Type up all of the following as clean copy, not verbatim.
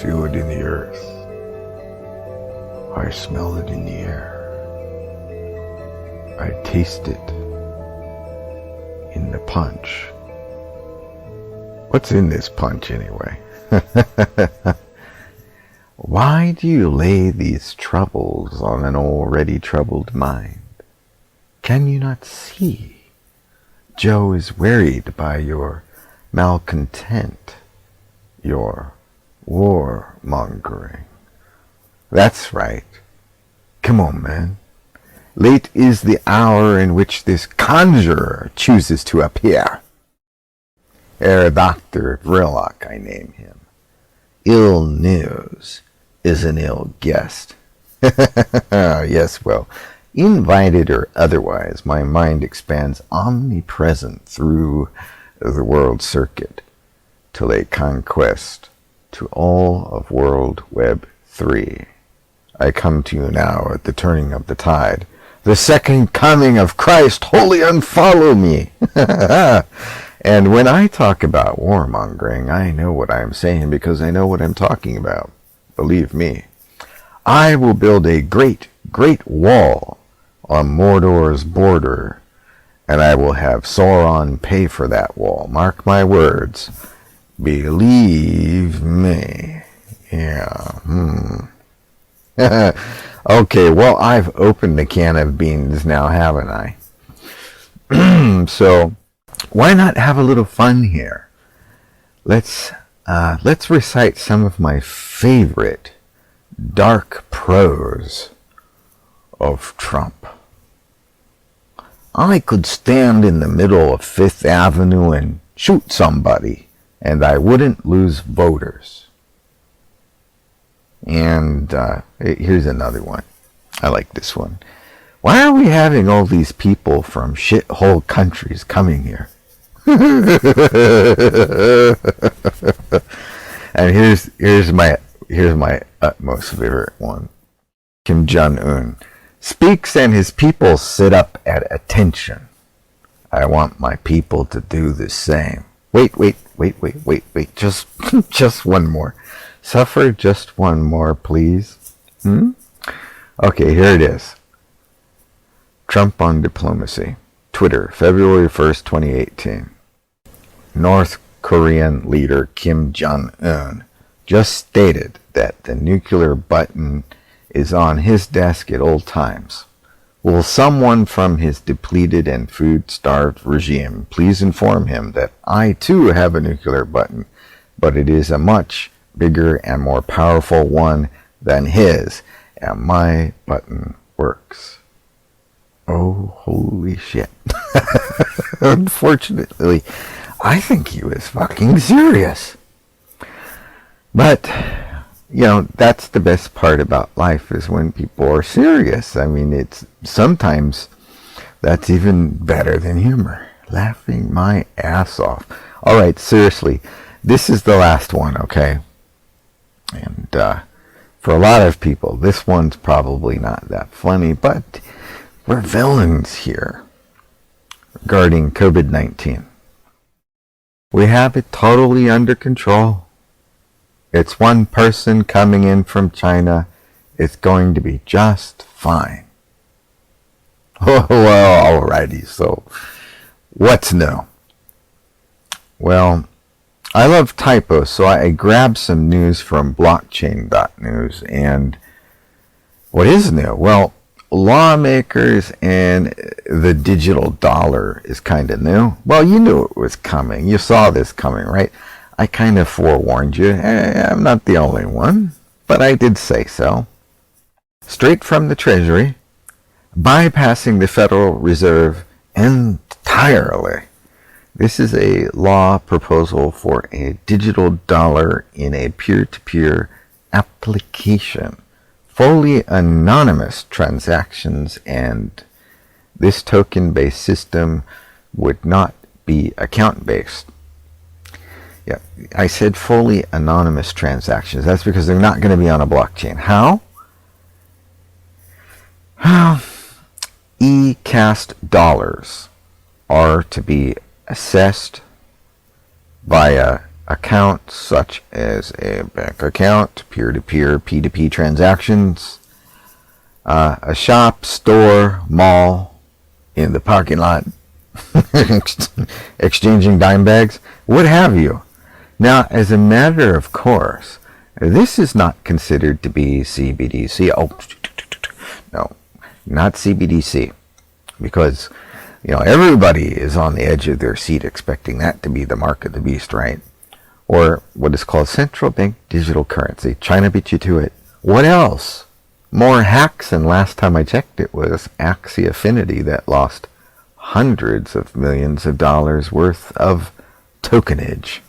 feel it in the earth. I smell it in the air. I taste it in the punch. What's in this punch anyway? Why do you lay these troubles on an already troubled mind? Can you not see? Joe is wearied by your malcontent, your war-mongering. That's right. Come on, man. Late is the hour in which this conjurer chooses to appear. Herr Doktor Vrilock, I name him. Ill news is an ill guest. Yes, well, invited or otherwise, my mind expands omnipresent through the world circuit to lay conquest to all of World Web 3. I come to you now at the turning of the tide, the second coming of Christ, wholly unfollow me. And when I talk about warmongering, I know what I'm saying because I know what I'm talking about. Believe me. I will build a great, great wall on Mordor's border, and I will have Sauron pay for that wall. Mark my words. Believe me. Yeah. Okay, well, I've opened a can of beans now, haven't I? So, why not have a little fun here? Let's recite some of my favorite dark prose of Trump. I could stand in the middle of Fifth Avenue and shoot somebody, and I wouldn't lose voters. And here's another one. I like this one. Why are we having all these people from shithole countries coming here? And here's my utmost favorite one. Kim Jong-un speaks and his people sit up at attention. I want my people to do the same. Wait. Just one more. Suffer just one more, please. Okay, here it is. Trump on diplomacy. Twitter, February 1st, 2018. North Korean leader Kim Jong-un just stated that the nuclear button is on his desk at all times. Will someone from his depleted and food-starved regime please inform him that I too have a nuclear button, but it is a much bigger and more powerful one than his, and my button works. Oh, holy shit. Unfortunately, I think he was fucking serious. But, you know, that's the best part about life is when people are serious. I mean, it's sometimes that's even better than humor. Laughing my ass off. All right, seriously, this is the last one, okay? And for a lot of people, this one's probably not that funny, but we're villains here regarding COVID-19. We have it totally under control. It's one person coming in from China. It's going to be just fine. Oh, well, alrighty, so what's new? Well, I love typos, so I grabbed some news from blockchain.news, and what is new? Well, lawmakers and the digital dollar is kind of new. Well, you knew it was coming. You saw this coming, right? I kind of forewarned you. I'm not the only one, but I did say so. Straight from the Treasury, bypassing the Federal Reserve entirely. This is a law proposal for a digital dollar in a peer-to-peer application. Fully anonymous transactions, and this token-based system would not be account-based. Yeah, I said fully anonymous transactions. That's because they're not going to be on a blockchain. How? E-cast dollars are to be assessed via accounts such as a bank account, peer-to-peer, P2P transactions, a shop, store, mall, in the parking lot, exchanging dime bags, what have you. Now, as a matter of course, this is not considered to be CBDC. Oh, no, not CBDC, because everybody is on the edge of their seat expecting that to be the mark of the beast, right? Or what is called central bank digital currency. China beat you to it. What else? More hacks, and last time I checked it was Axie Affinity that lost hundreds of millions of dollars worth of tokenage.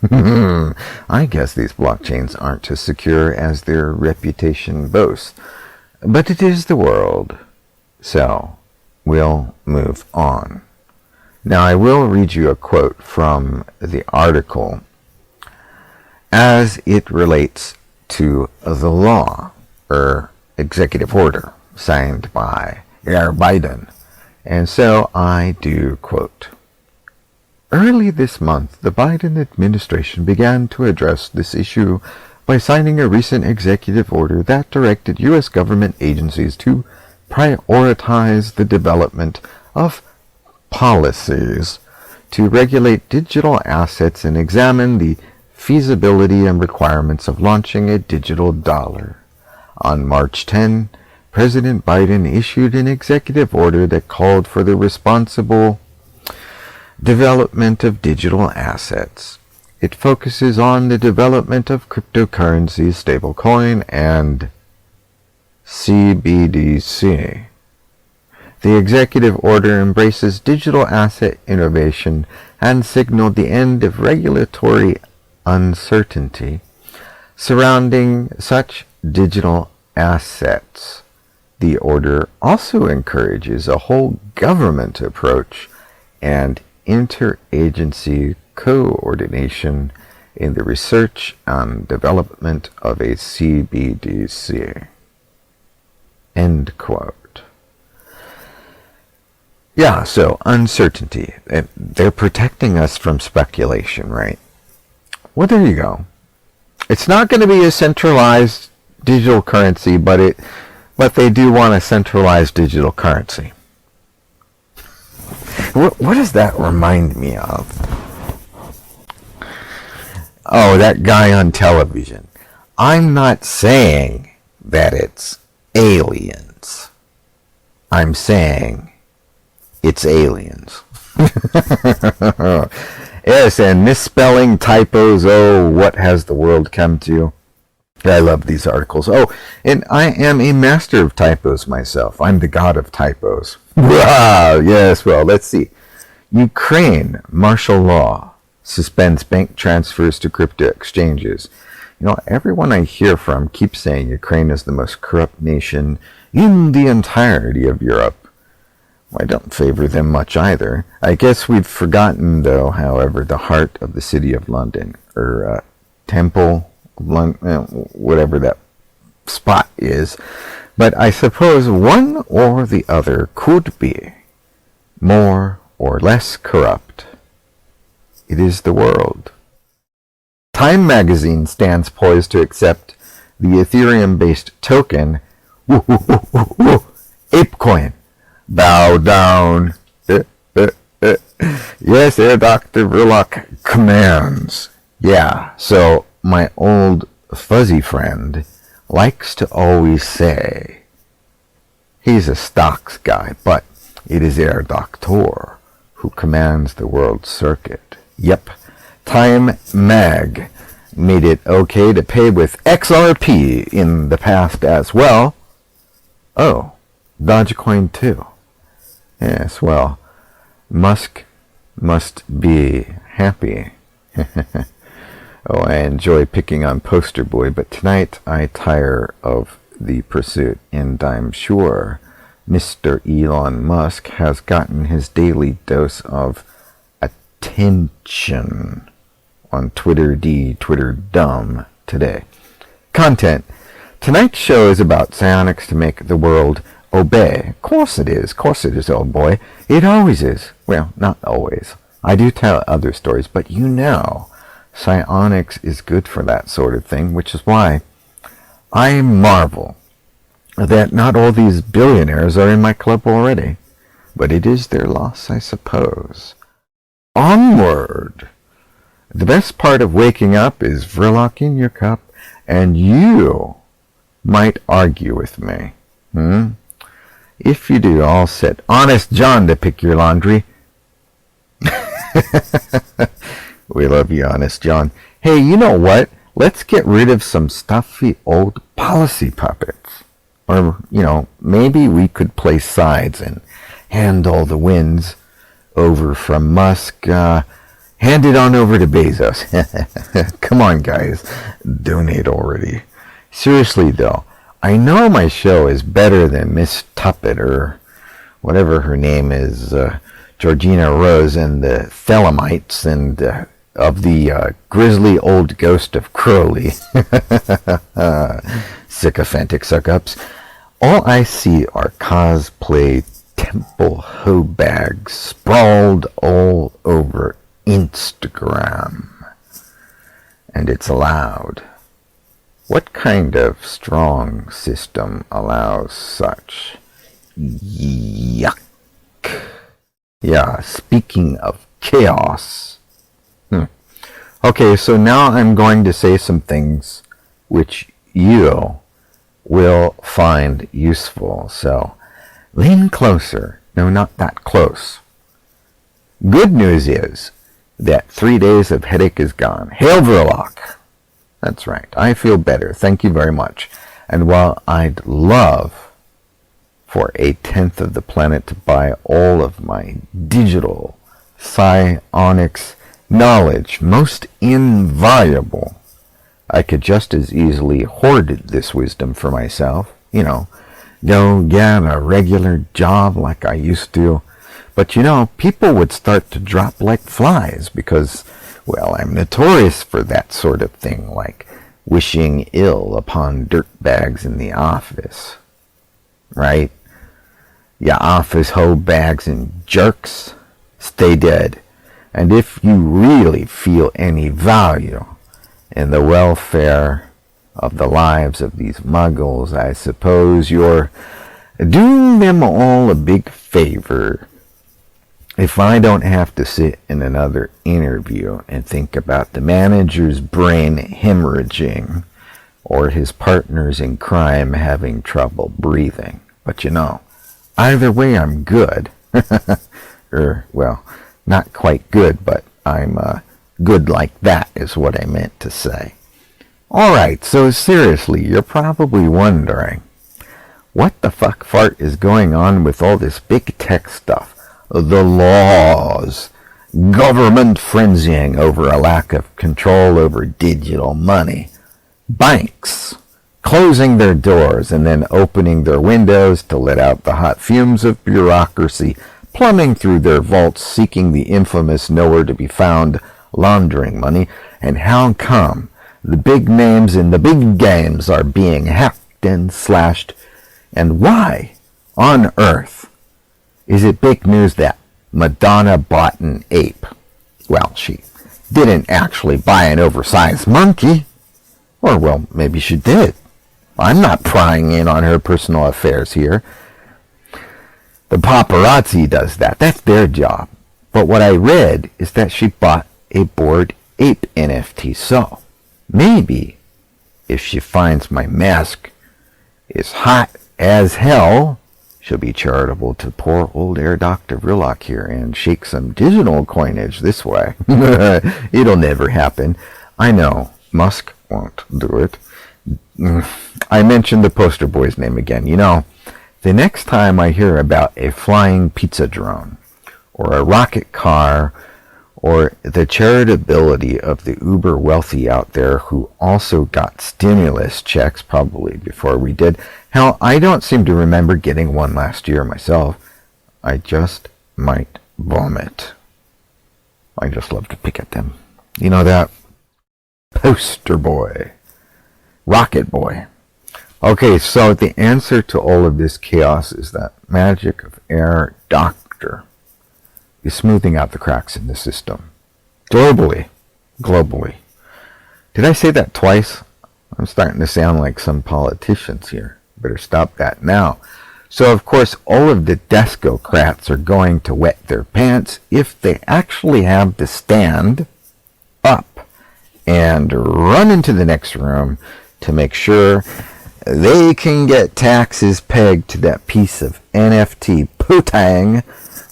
I guess these blockchains aren't as secure as their reputation boasts. But it is the world. So, we'll move on. Now, I will read you a quote from the article as it relates to the law, or executive order, signed by Herr Biden. And so I do quote. Early this month, the Biden administration began to address this issue by signing a recent executive order that directed U.S. government agencies to prioritize the development of policies to regulate digital assets and examine the feasibility and requirements of launching a digital dollar. On March 10, President Biden issued an executive order that called for the responsible development of digital assets. It focuses on the development of cryptocurrencies, stablecoin, and CBDC. The executive order embraces digital asset innovation and signaled the end of regulatory uncertainty surrounding such digital assets. The order also encourages a whole government approach and interagency coordination in the research and development of a CBDC. End quote. Yeah, so uncertainty. They're protecting us from speculation, right? Well, there you go. It's not going to be a centralized digital currency, but they do want a centralized digital currency. What does that remind me of? Oh, that guy on television. I'm not saying that it's aliens. I'm saying it's aliens. Yes, and misspelling, typos, oh, what has the world come to? I love these articles. Oh, and I am a master of typos myself. I'm the god of typos. Wow, yes, well, let's see. Ukraine, martial law, suspends bank transfers to crypto exchanges. Everyone I hear from keeps saying Ukraine is the most corrupt nation in the entirety of Europe. I don't favor them much either. I guess we've forgotten, though, however, the heart of the city of London, or Temple of London, whatever that spot is. But I suppose one or the other could be more or less corrupt. It is the world. Time magazine stands poised to accept the Ethereum-based token ApeCoin. Bow down. Yes, Herr Doktor Vrilock commands. Yeah, so my old fuzzy friend likes to always say he's a stocks guy, but it is Herr Doktor who commands the world circuit. Yep, Time Mag made it okay to pay with XRP in the past as well. Oh, Dogecoin too. Yes, well, Musk must be happy. Oh, I enjoy picking on Poster Boy, but tonight I tire of the pursuit, and I'm sure Mr. Elon Musk has gotten his daily dose of attention on Twitterdum today. Content. Tonight's show is about psionics to make the world obey. Of course it is, old boy. It always is. Well, not always. I do tell other stories, but Psionics is good for that sort of thing, which is why I marvel that not all these billionaires are in my club already. But it is their loss, I suppose. Onward! The best part of waking up is Vrilock in your cup, and you might argue with me. If you do, I'll set Honest John to pick your laundry. We love you, Honest John. Hey, you know what? Let's get rid of some stuffy old policy puppets. Or, maybe we could play sides and hand all the wins over from Musk. Hand it on over to Bezos. Come on, guys. Donate already. Seriously, though, I know my show is better than Miss Tuppet or whatever her name is, Georgina Rose and the Thelemites and of the grisly old ghost of Crowley. Sycophantic suck-ups. All I see are cosplay temple hoe bags sprawled all over Instagram. And it's allowed. What kind of strong system allows such? Yuck. Yeah, speaking of chaos. Okay, so now I'm going to say some things which you will find useful. So, lean closer. No, not that close. Good news is that 3 days of headache is gone. Hail Vrilock! That's right. I feel better. Thank you very much. And while I'd love for 1/10 of the planet to buy all of my digital psionics knowledge, most invaluable, I could just as easily hoard this wisdom for myself. Go get a regular job like I used to. But people would start to drop like flies because, well, I'm notorious for that sort of thing, like wishing ill upon dirtbags in the office. Right? Ya office hoe bags and jerks, stay dead. And if you really feel any value in the welfare of the lives of these muggles, I suppose you're doing them all a big favor. If I don't have to sit in another interview and think about the manager's brain hemorrhaging or his partners in crime having trouble breathing. But either way I'm good. Well, not quite good, but I'm good like that is what I meant to say. Alright, so seriously, you're probably wondering, what the fuck fart is going on with all this big tech stuff? The laws, government frenzying over a lack of control over digital money, banks closing their doors and then opening their windows to let out the hot fumes of bureaucracy, plumbing through their vaults, seeking the infamous nowhere to be found laundering money. And how come the big names in the big games are being hacked and slashed? And why on earth is it big news that Madonna bought an ape? Well, she didn't actually buy an oversized monkey. Or, well, maybe she did. I'm not prying in on her personal affairs here. The paparazzi does that. That's their job. But what I read is that she bought a Bored Ape NFT. So, maybe, if she finds my mask is hot as hell, she'll be charitable to poor old Herr Doktor Vrilock here and shake some digital coinage this way. It'll never happen. I know. Musk won't do it. I mentioned the poster boy's name again. The next time I hear about a flying pizza drone, or a rocket car, or the charitability of the uber wealthy out there who also got stimulus checks probably before we did. Hell, I don't seem to remember getting one last year myself. I just might vomit. I just love to pick at them. That poster boy. Rocket boy. Okay, so the answer to all of this chaos is that magic of Herr Doktor is smoothing out the cracks in the system. Globally. Did I say that twice? I'm starting to sound like some politicians here. Better stop that now. So, of course, all of the discocrats are going to wet their pants if they actually have to stand up and run into the next room to make sure they can get taxes pegged to that piece of NFT putang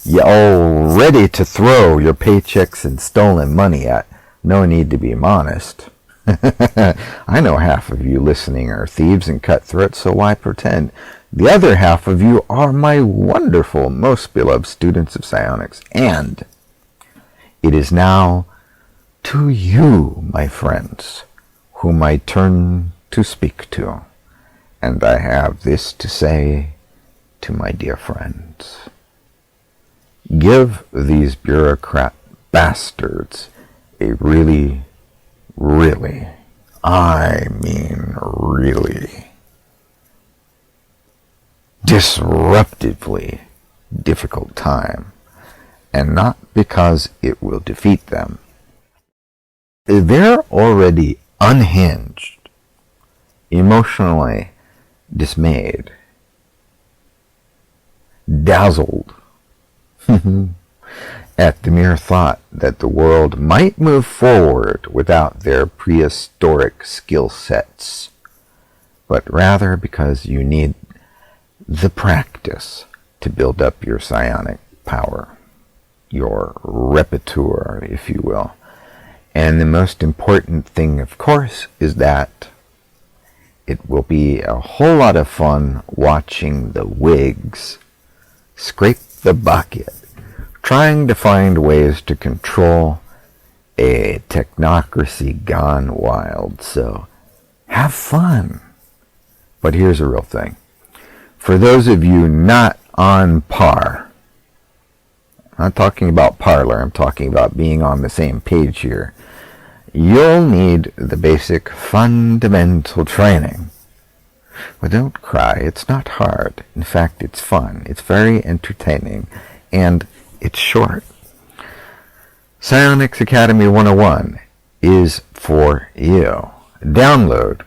you're all ready to throw your paychecks and stolen money at. No need to be modest. I know half of you listening are thieves and cutthroats, so why pretend? The other half of you are my wonderful, most beloved students of psionics. And it is now to you, my friends, whom I turn to speak to. And I have this to say to my dear friends. Give these bureaucrat bastards a really, I mean really, disruptively difficult time, and not because it will defeat them. They're already unhinged, emotionally dismayed, dazzled at the mere thought that the world might move forward without their prehistoric skill sets, but rather because you need the practice to build up your psionic power, your repertoire, if you will. And the most important thing, of course, is that it will be a whole lot of fun watching the Whigs scrape the bucket, trying to find ways to control a technocracy gone wild. So have fun. But here's a real thing. For those of you not on par, I'm not talking about parlor, I'm talking about being on the same page here, you'll need the basic fundamental training. Well, don't cry. It's not hard. In fact, it's fun. It's very entertaining. And it's short. Psionics Academy 101 is for you. Download,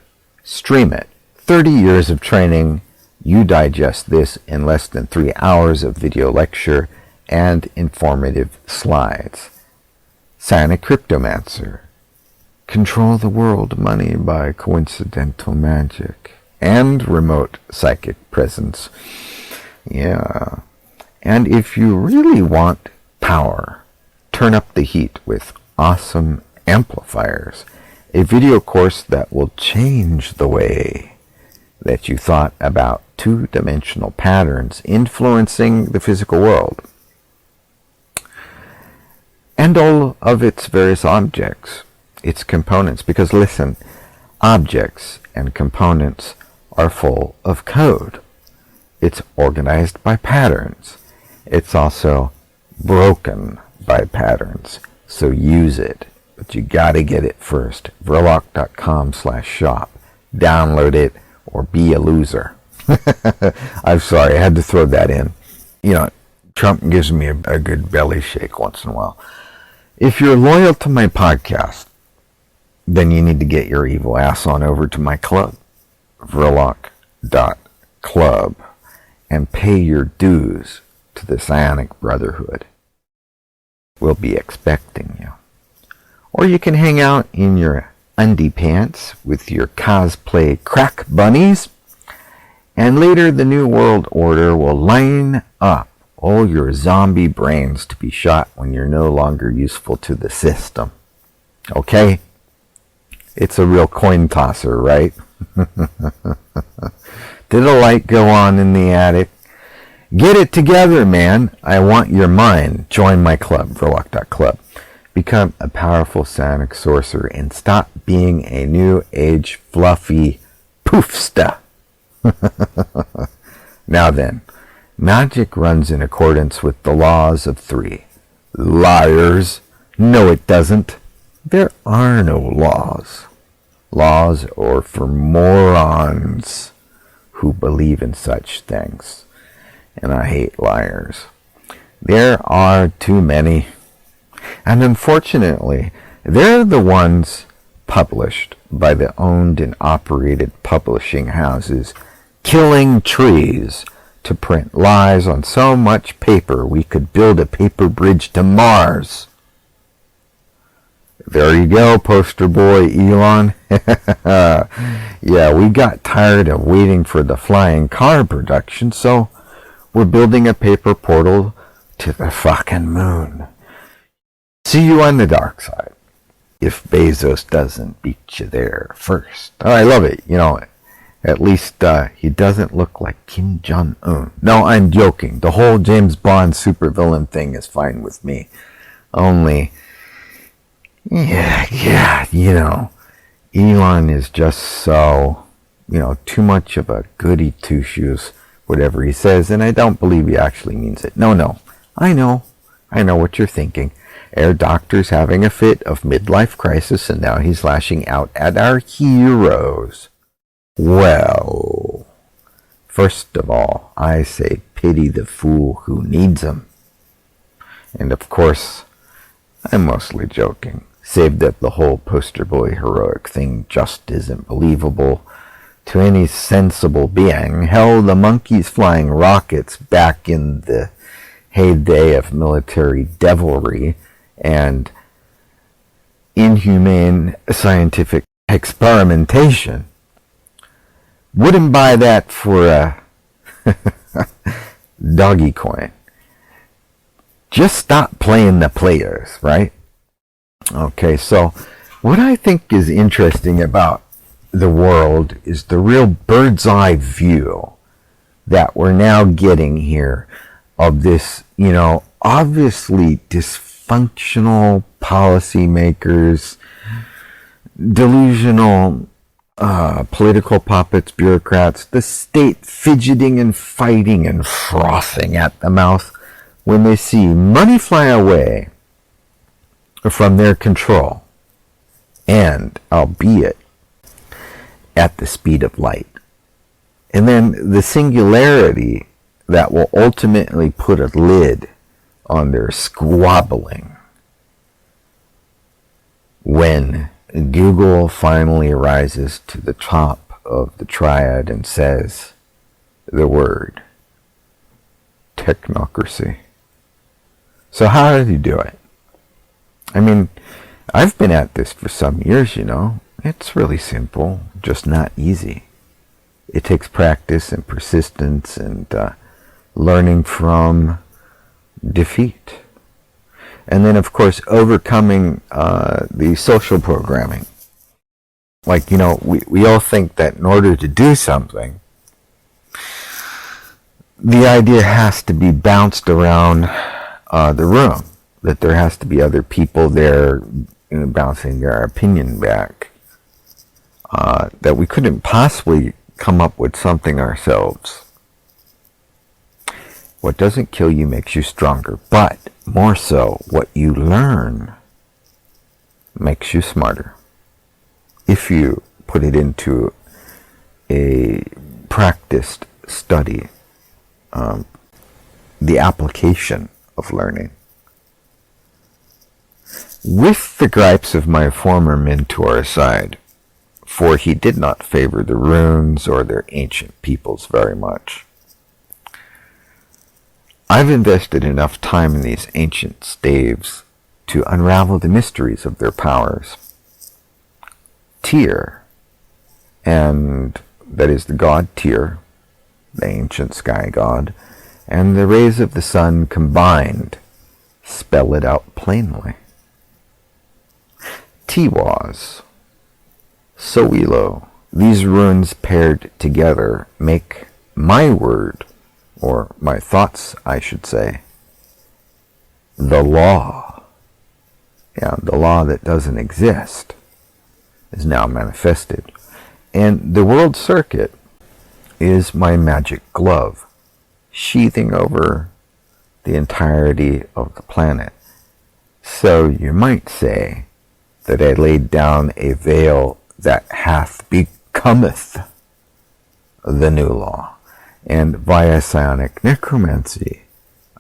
stream it. 30 years of training. You digest this in less than 3 hours of video lecture and informative slides. Psionic Cryptomancer. Control the world money by coincidental magic. And remote psychic presence. Yeah. And if you really want power, turn up the heat with awesome amplifiers. A video course that will change the way that you thought about two-dimensional patterns influencing the physical world. And all of its various objects, its components. Because listen, objects and components are full of code. It's organized by patterns. It's also broken by patterns. So use it. But you gotta get it first. Vrilock.com/shop. Download it or be a loser. I'm sorry, I had to throw that in. You know, Trump gives me a good belly shake once in a while. If you're loyal to my podcast, then you need to get your evil ass on over to my club. Vrilock.club, and pay your dues to the Psionic Brotherhood. We'll be expecting you. Or you can hang out in your undie pants with your cosplay crack bunnies, and later the New World Order will line up all your zombie brains to be shot when you're no longer useful to the system. Okay? It's a real coin tosser, right? Did a light go on in the attic? Get it together, man. I want your mind. Join my club, Vrilock.club. Become a powerful psionic sorcerer and stop being a new age fluffy poofsta. Now then, magic runs in accordance with the laws of three. Liars. No, it doesn't. There are no laws. Laws are for morons who believe in such things. And I hate liars. There are too many. And unfortunately, they're the ones published by the owned and operated publishing houses, killing trees to print lies on so much paper we could build a paper bridge to Mars. There you go, poster boy Elon. Yeah, we got tired of waiting for the flying car production, so we're building a paper portal to the fucking moon. See you on the dark side, if Bezos doesn't beat you there first. Oh, I love it. You know, at least he doesn't look like Kim Jong-un. No, I'm joking. The whole James Bond supervillain thing is fine with me. Only, yeah, you know, Elon is just so, you know, too much of a goody two-shoes, whatever he says, and I don't believe he actually means it. No, I know what you're thinking. Herr Doktor's having a fit of midlife crisis, and now he's lashing out at our heroes. Well, first of all, I say pity the fool who needs 'em. And of course, I'm mostly joking, save that the whole poster boy heroic thing just isn't believable to any sensible being. Hell, the monkeys flying rockets back in the heyday of military devilry and inhumane scientific experimentation wouldn't buy that for a doggy coin. Just stop playing the players, right? Okay, so what I think is interesting about the world is the real bird's eye view that we're now getting here of this, you know, obviously dysfunctional policymakers, delusional political puppets, bureaucrats, the state fidgeting and fighting and frothing at the mouth when they see money fly away from their control, and albeit at the speed of light. And then the singularity that will ultimately put a lid on their squabbling when Google finally rises to the top of the triad and says the word technocracy. So how did he do it? I mean, I've been at this for some years, you know. It's really simple, just not easy. It takes practice and persistence and learning from defeat. And then, of course, overcoming the social programming. Like, you know, we all think that in order to do something, the idea has to be bounced around the room. That there has to be other people there, you know, bouncing their opinion back. That we couldn't possibly come up with something ourselves. What doesn't kill you makes you stronger, but more so, what you learn makes you smarter. If you put it into a practiced study, the application of learning. With the gripes of my former mentor aside, for he did not favor the runes or their ancient peoples very much, I've invested enough time in these ancient staves to unravel the mysteries of their powers. Tyr, and that is the god Tyr, the ancient sky god, and the rays of the sun combined spell it out plainly. Tiwaz, Sowilo, these runes paired together make my word, or my thoughts, I should say, the law. Yeah, the law that doesn't exist is now manifested. And the world circuit is my magic glove, sheathing over the entirety of the planet. So you might say that I laid down a veil that hath becometh the new law. And via psionic necromancy,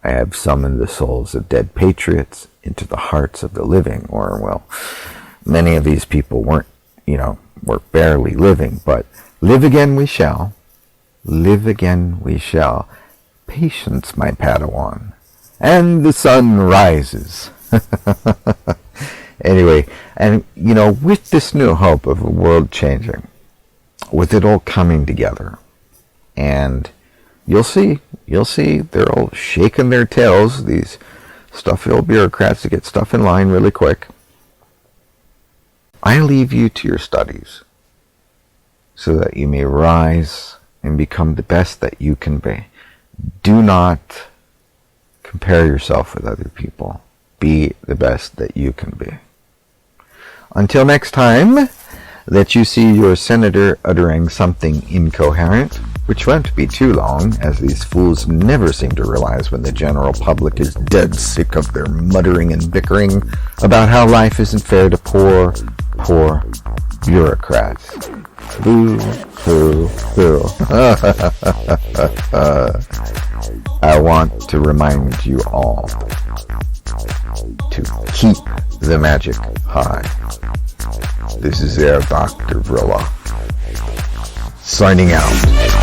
I have summoned the souls of dead patriots into the hearts of the living, or, well, many of these people weren't we're barely living, but live again we shall. Live again we shall. Patience, my Padawan. And the sun rises. Anyway, and with this new hope of a world changing, with it all coming together, and you'll see they're all shaking their tails, these stuffy old bureaucrats, to get stuff in line really quick. I leave you to your studies so that you may rise and become the best that you can be. Do not compare yourself with other people. Be the best that you can be. Until next time that you see your senator uttering something incoherent, which won't be too long, as these fools never seem to realize when the general public is dead sick of their muttering and bickering about how life isn't fair to poor bureaucrats. Boo, hoo, hoo. I want to remind you all to keep the magic high. This is Herr Doktor Vrilock, signing out.